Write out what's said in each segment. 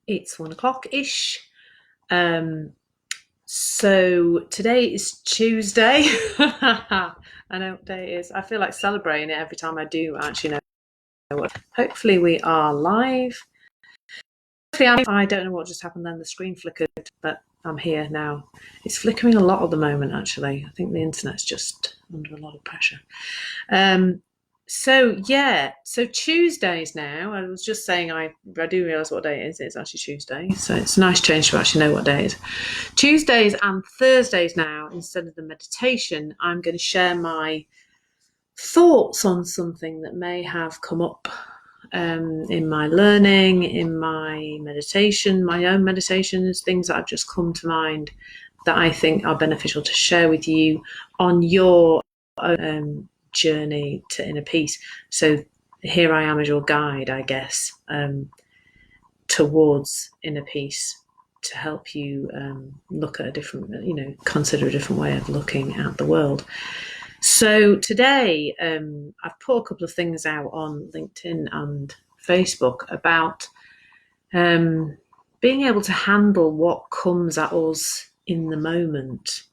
It's 1 o'clock-ish. So today is Tuesday. I know what day it is. I feel like celebrating it every time I do actually know what. Hopefully we are live. I don't know what just happened then. The screen flickered, but I'm here now. It's flickering a lot at the moment, actually. I think the internet's just under a lot of pressure. So Tuesdays now. I was just saying I do realise what day it is. It's actually Tuesday, so it's a nice change to actually know what day it is. Tuesdays and Thursdays now, instead of the meditation, I'm going to share my thoughts on something that may have come up in my learning, in my meditation, my own meditations, things that have just come to mind that I think are beneficial to share with you on your journey to inner peace. So here I am as your guide, I guess, towards inner peace, to help you look at a different, consider a different way of looking at the world. So today I've put a couple of things out on LinkedIn and Facebook about being able to handle what comes at us in the moment.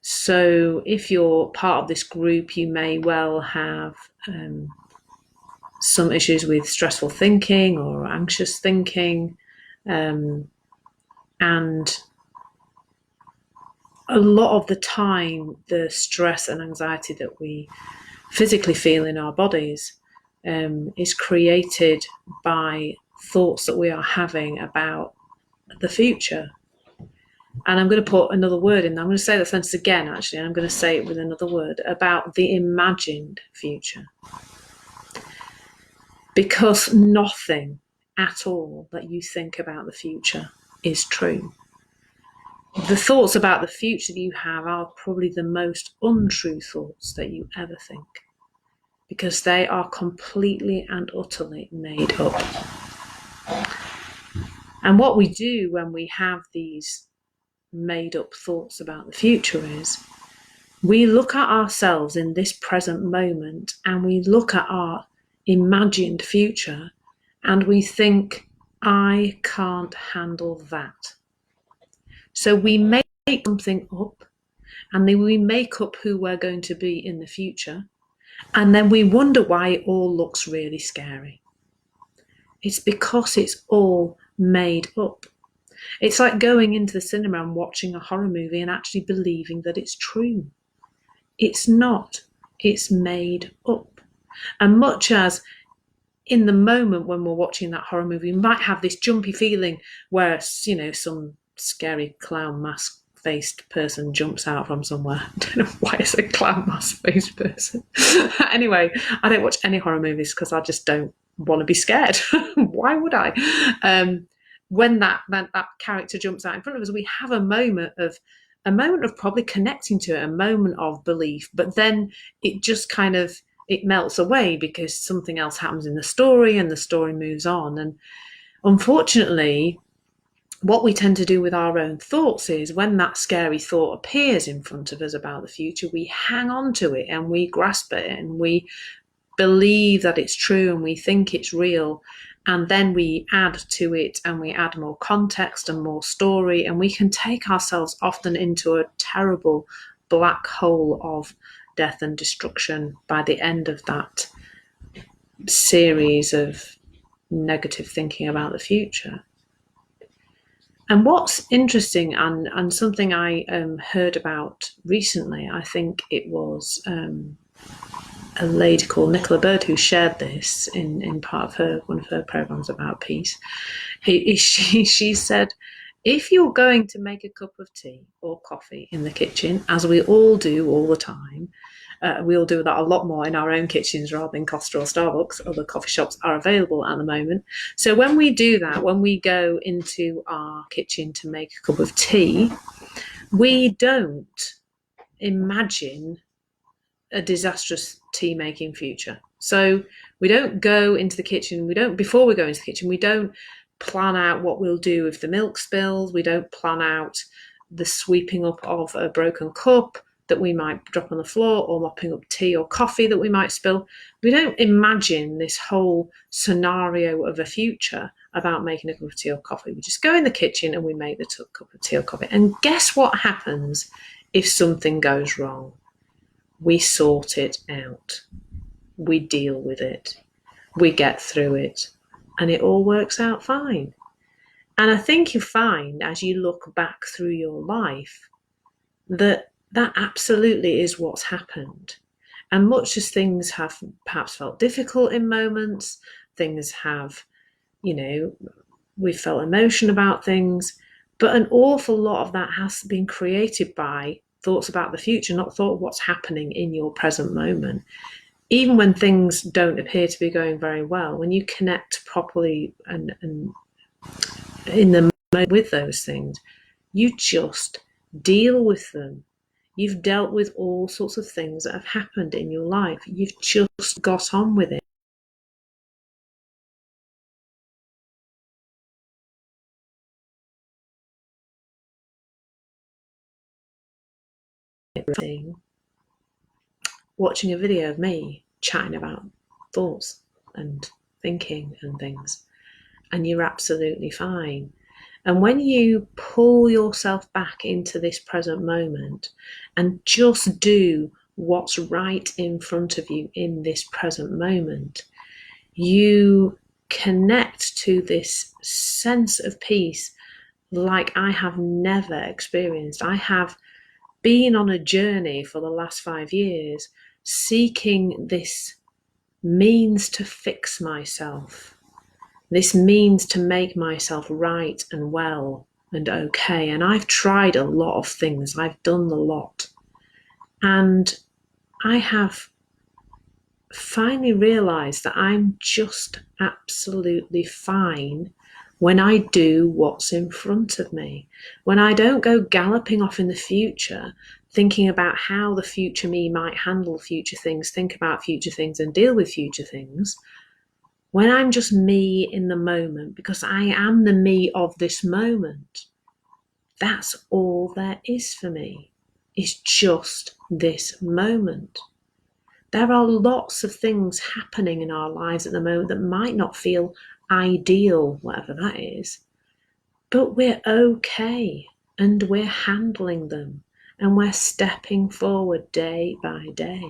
So if you're part of this group, you may well have some issues with stressful thinking or anxious thinking, and a lot of the time the stress and anxiety that we physically feel in our bodies is created by thoughts that we are having about the future. And I'm going to put another word in there. I'm going to say that sentence again, actually, and I'm going to say it with another word, about the imagined future. Because nothing at all that you think about the future is true. The thoughts about the future that you have are probably the most untrue thoughts that you ever think, because they are completely and utterly made up. And what we do when we have these made up thoughts about the future is we look at ourselves in this present moment and we look at our imagined future and we think, I can't handle that. So we make something up, and then we make up who we're going to be in the future, and then we wonder why it all looks really scary. It's because it's all made up. It's like going into the cinema and watching a horror movie and actually believing that it's true. It's not. It's made up. And much as in the moment when we're watching that horror movie, we might have this jumpy feeling where, some scary clown mask-faced person jumps out from somewhere. I don't know why it's a clown mask-faced person. Anyway, I don't watch any horror movies because I just don't want to be scared. Why would I? When that character jumps out in front of us, we have a moment of probably connecting to it, a moment of belief, but then it just kind of it melts away because something else happens in the story and the story moves on. And unfortunately, what we tend to do with our own thoughts is when that scary thought appears in front of us about the future, we hang on to it and we grasp it and we believe that it's true and we think it's real. And then we add to it and we add more context and more story, and we can take ourselves often into a terrible black hole of death and destruction by the end of that series of negative thinking about the future. And what's interesting and something I heard about recently, I think it was a lady called Nicola Bird who shared this in part of one of her programs about peace. She said, if you're going to make a cup of tea or coffee in the kitchen, as we all do all the time, we all do that a lot more in our own kitchens rather than Costa or Starbucks. Other coffee shops are available at the moment. So when we do that, when we go into our kitchen to make a cup of tea, we don't imagine a disastrous tea making future. So we don't go into the kitchen, before we go into the kitchen, we don't plan out what we'll do if the milk spills, we don't plan out the sweeping up of a broken cup, that we might drop on the floor, or mopping up tea or coffee that we might spill. We don't imagine this whole scenario of a future about making a cup of tea or coffee. We just go in the kitchen and we make the cup of tea or coffee. And guess what happens if something goes wrong? We sort it out. We deal with it. We get through it. And it all works out fine. And I think you find, as you look back through your life, that absolutely is what's happened. And much as things have perhaps felt difficult in moments, things have, we've felt emotion about things, but an awful lot of that has been created by thoughts about the future, not thought of what's happening in your present moment. Even when things don't appear to be going very well, when you connect properly and in the moment with those things, you just deal with them. You've dealt with all sorts of things that have happened in your life. You've just got on with it. Watching a video of me chatting about thoughts and thinking and things, and you're absolutely fine. And when you pull yourself back into this present moment and just do what's right in front of you in this present moment, you connect to this sense of peace like I have never experienced. I have been on a journey for the last 5 years seeking this means to fix myself, this means to make myself right and well and okay. And I've tried a lot of things. I've done a lot. And I have finally realised that I'm just absolutely fine when I do what's in front of me. When I don't go galloping off in the future, thinking about how the future me might handle future things, think about future things and deal with future things. When I'm just me in the moment, because I am the me of this moment, that's all there is for me. It's just this moment. There are lots of things happening in our lives at the moment that might not feel ideal, whatever that is, but we're okay and we're handling them and we're stepping forward day by day.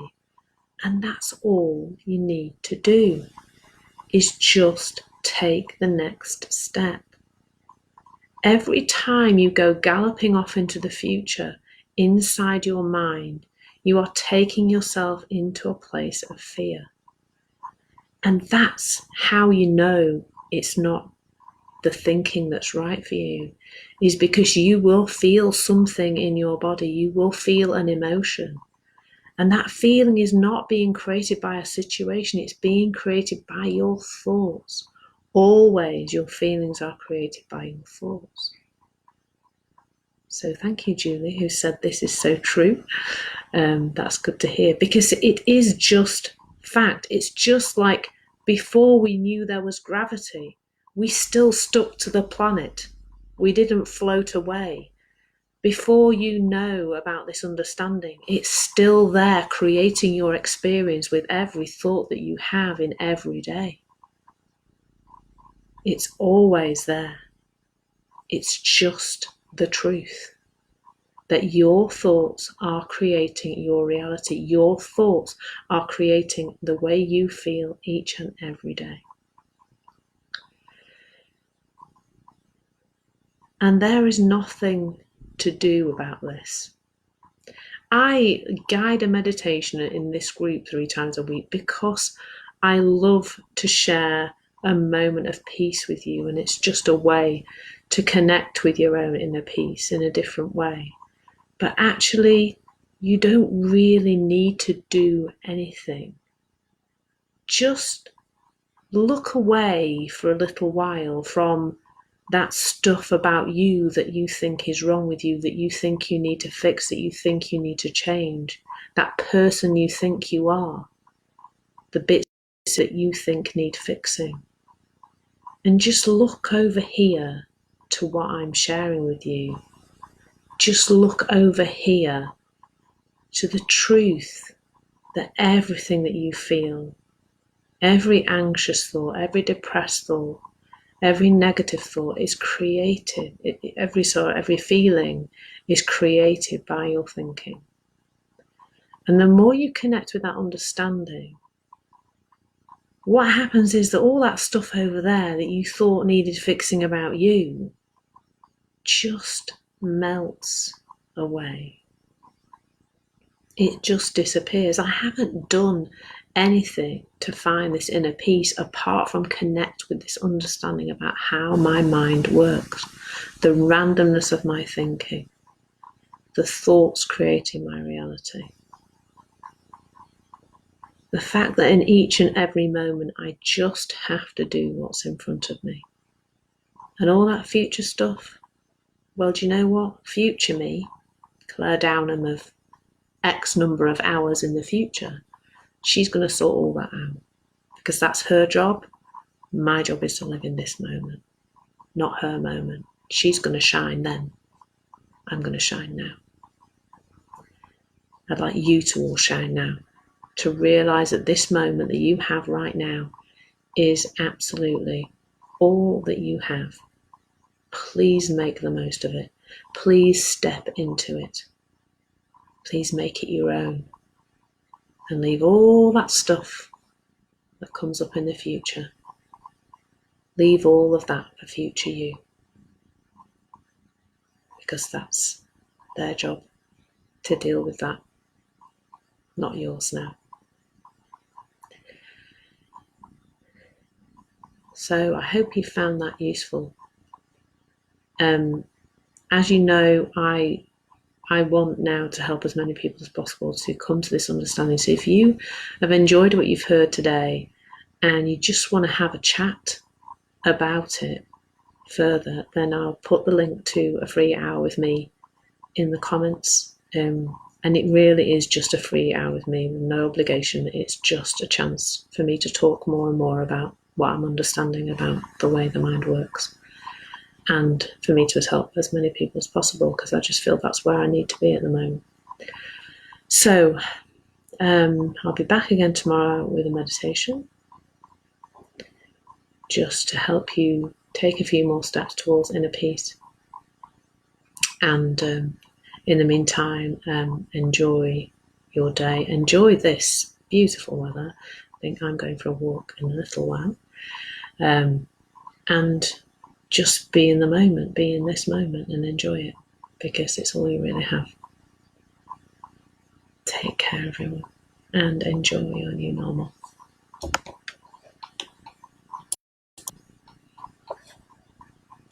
And that's all you need to do, is just take the next step. Every time you go galloping off into the future inside your mind, you are taking yourself into a place of fear. And that's how you know it's not the thinking that's right for you, is because you will feel something in your body. You will feel an emotion. And that feeling is not being created by a situation. It's being created by your thoughts. Always your feelings are created by your thoughts. So thank you, Julie, who said this is so true. That's good to hear, because it is just fact. It's just like before we knew there was gravity, we still stuck to the planet. We didn't float away. Before you know about this understanding, it's still there, creating your experience with every thought that you have in every day. It's always there. It's just the truth that your thoughts are creating your reality. Your thoughts are creating the way you feel each and every day. And there is nothing to do about this. I guide a meditation in this group 3 times a week because I love to share a moment of peace with you, and it's just a way to connect with your own inner peace in a different way. But actually, you don't really need to do anything. Just look away for a little while from that stuff about you that you think is wrong with you, that you think you need to fix, that you think you need to change, that person you think you are, the bits that you think need fixing. And just look over here to what I'm sharing with you. Just look over here to the truth that everything that you feel, every anxious thought, every depressed thought, every negative thought is created, every feeling is created by your thinking. And the more you connect with that understanding, what happens is that all that stuff over there that you thought needed fixing about you just melts away. It just disappears. I haven't done anything to find this inner peace apart from connect with this understanding about how my mind works, the randomness of my thinking, the thoughts creating my reality. The fact that in each and every moment I just have to do what's in front of me. And all that future stuff, well, do you know what? Future me, Claire Downham of X number of hours in the future, she's going to sort all that out. Because that's her job. My job is to live in this moment, not her moment. She's going to shine then. I'm going to shine now. I'd like you to all shine now. To realise that this moment that you have right now is absolutely all that you have. Please make the most of it. Please step into it. Please make it your own. And leave all that stuff that comes up in the future. Leave all of that for future you. Because that's their job to deal with that. Not yours now. So I hope you found that useful. As you know, I want now to help as many people as possible to come to this understanding. So if you have enjoyed what you've heard today and you just want to have a chat about it further, then I'll put the link to a free hour with me in the comments. And it really is just a free hour with me with no obligation. It's just a chance for me to talk more and more about what I'm understanding about the way the mind works, and for me to help as many people as possible, because I just feel that's where I need to be at the moment. So I'll be back again tomorrow with a meditation, just to help you take a few more steps towards inner peace. And in the meantime, enjoy your day. Enjoy this beautiful weather. I think I'm going for a walk in a little while. And just be in the moment, be in this moment and enjoy it, because it's all you really have. Take care, everyone, and enjoy your new normal.